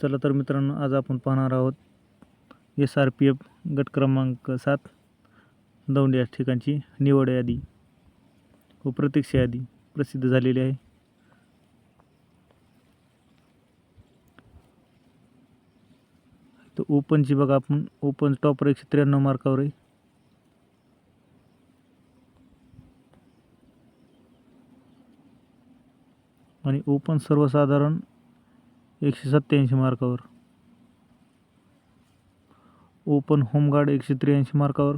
चला तर मित्रांनो, आज आपण पाहणार आहोत SRPF गट क्रमांक 7 दौंड या ठिकाणची निवड यादी व प्रतीक्षा यादी प्रसिद्ध झालेली आहे. तर ओपनची बघा, आपण ओपन टॉपर 193 मार्कावर आहे. आणि ओपन सर्वसाधारण 187 मार्कावर. ओपन होमगार्ड 183 मार्कावर.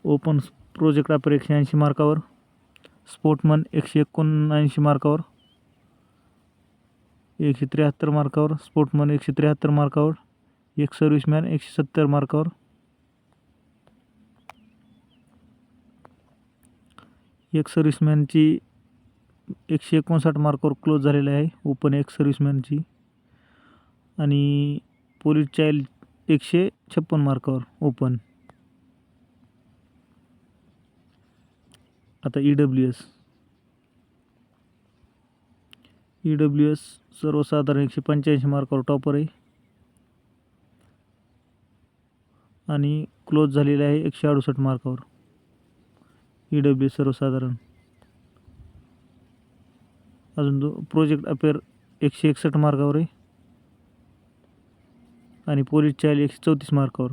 ओपन प्रोजेक्ट ऑपर 180 मार्कावर. स्पोर्टमन 179 मार्कावर. 173 मार्कावर. स्पोर्टमन 173 मार्कावर. एक सर्व्हिसमॅन 170 मार्कावर. एक सर्व्हिसमॅनची 159 मार्कावर क्लोज झालेली आहे ओपन एक सर्व्हिसमॅनची. आणि पोलीस चाइल्ड 156 मार्कावर ओपन. आता EWS सर्वसाधारण 185 मार्कावर टॉपर आहे आणि क्लोज झालेले आहे 168 मार्कावर EWS सर्वसाधारण. अजून प्रोजेक्ट अपेअर 161 मार्कावर आहे आणि पोलीस चाइल्ड 134 मार्कावर.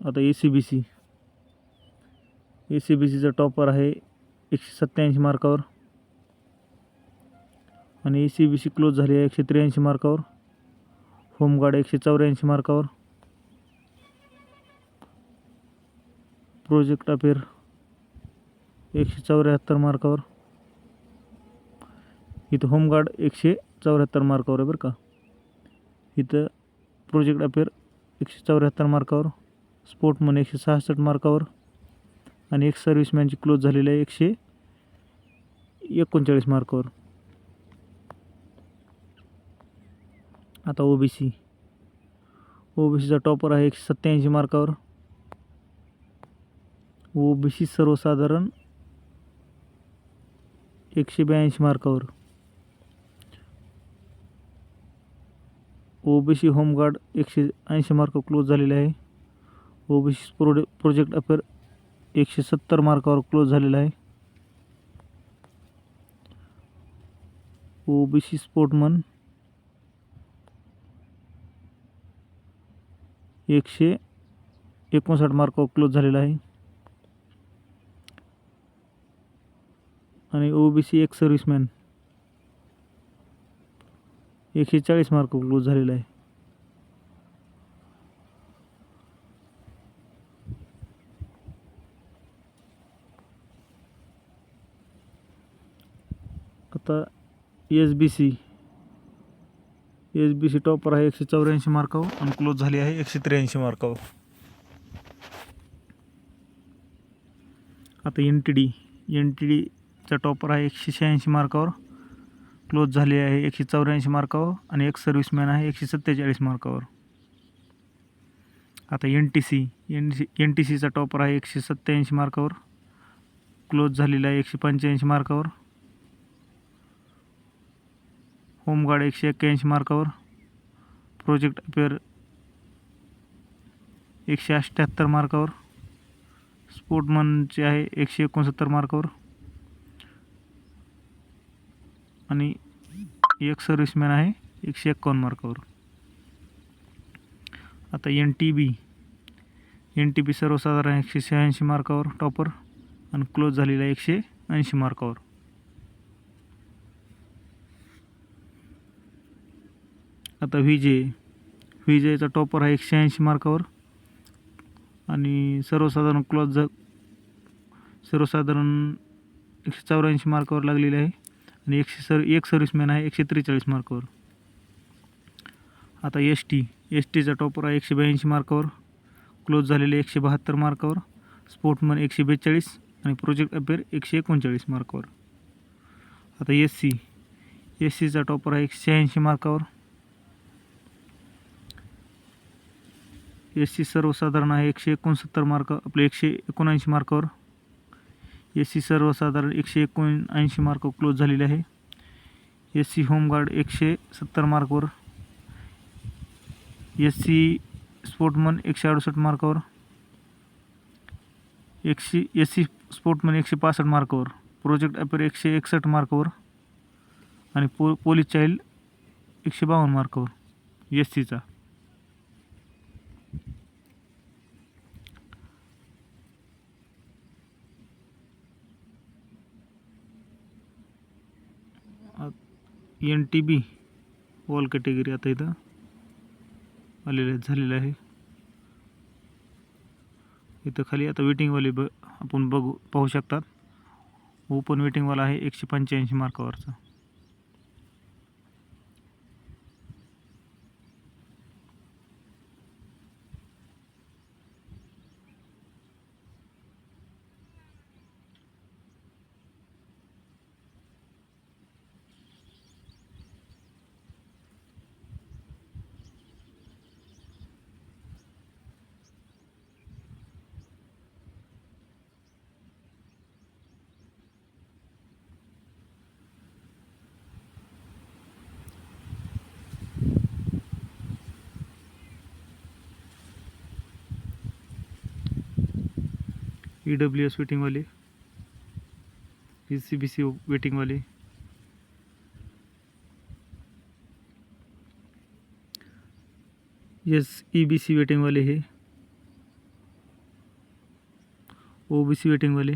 आता ACBCचा टॉपर आहे 187 मार्कावर आणि ACBC क्लोज झाली आहे 183 मार्कावर. होमगार्ड 184 मार्कावर. प्रोजेक्ट अपेअर 174 मार्कावर. इथं होमगार्ड 174 मार्कावर आहे बरं का. इथं प्रोजेक्ट अपेअर 174 मार्कावर. स्पोर्टमन 166 मार्कावर आणि एक सर्व्हिसमॅनची क्लोज झालेली आहे 139 मार्कावर. आता ओबीसीचा टॉपर आहे 187 मार्कावर. OBC सर्वसाधारण 182 मार्कावर. OBC होमगार्ड 180 मार्क क्लोज झालेले आहे. OBC प्रोजेक्ट अपेअर 170 मार्कावर क्लोज झालेला आहे. OBC स्पोर्टमन 159 मार्कावर क्लोज झालेला आहे. आणि OBC एक सर्व्हिसमॅन 140 मार्क क्लोज झालेला आहे. आता SBC टॉपर आहे 184 मार्कावर आणि क्लोज झाली आहे 183 मार्कावर. आता NTDचा टॉपर आहे 186 मार्कावर, क्लोज झाली आहे 184 मार्कावर आणि एक सर्व्हिसमॅन आहे 147 मार्कावर. आता NTCचा टॉपर आहे 187 मार्कावर, क्लोज झालेला आहे 185 मार्कावर. होमगार्ड 181 मार्कावर. प्रोजेक्ट अपेअर 178 मार्कावर. स्पोर्टमनचे आहे 169 मार्कावर आणि एक सर्व्हिसमॅन आहे 151 मार्कावर. आता NTB सर्वसाधारण 186 मार्कावर टॉपर आणि क्लोज झालेला आहे 180 मार्कावर. आता VJचा टॉपर आहे 180 मार्कावर आणि सर्वसाधारण 184 मार्कावर लागलेले आहे आणि एक सर्व्हिसमॅन आहे 143 मार्कावर. आता STचा टॉपर आहे 182 मार्कावर, क्लोज झालेले 172 मार्कावर. स्पोर्टमन 142 आणि प्रोजेक्ट अपेअर 139 मार्कावर. आता SCचा टॉपर आहे 186 मार्कावर. एस सी सर्वसाधारण आहे 169 मार्क, आपले 179 मार्कावर. एस सी सर्वसाधारण 179 मार्क क्लोज झालेले आहे. एस सी होमगार्ड 170 मार्कवर. एस सी स्पोर्टमन 168 मार्कावर. एस सी स्पोर्टमन 165 मार्कावर. प्रोजेक्ट अपेअर 161 मार्कावर आणि पोलीस चाइल्ड 152 मार्कावर एस सीचा. N T B all category आता इथं झालेलं आहे. इथं खाली आता वेटिंगवाले आपण पाहू शकतात. ओपन वेटिंगवाला आहे 185 मार्कावरचा. EWS वेटिंगवाले, CBC वेटिंगवाले, EBC वेटिंगवाले, हे OBC वेटिंगवाले,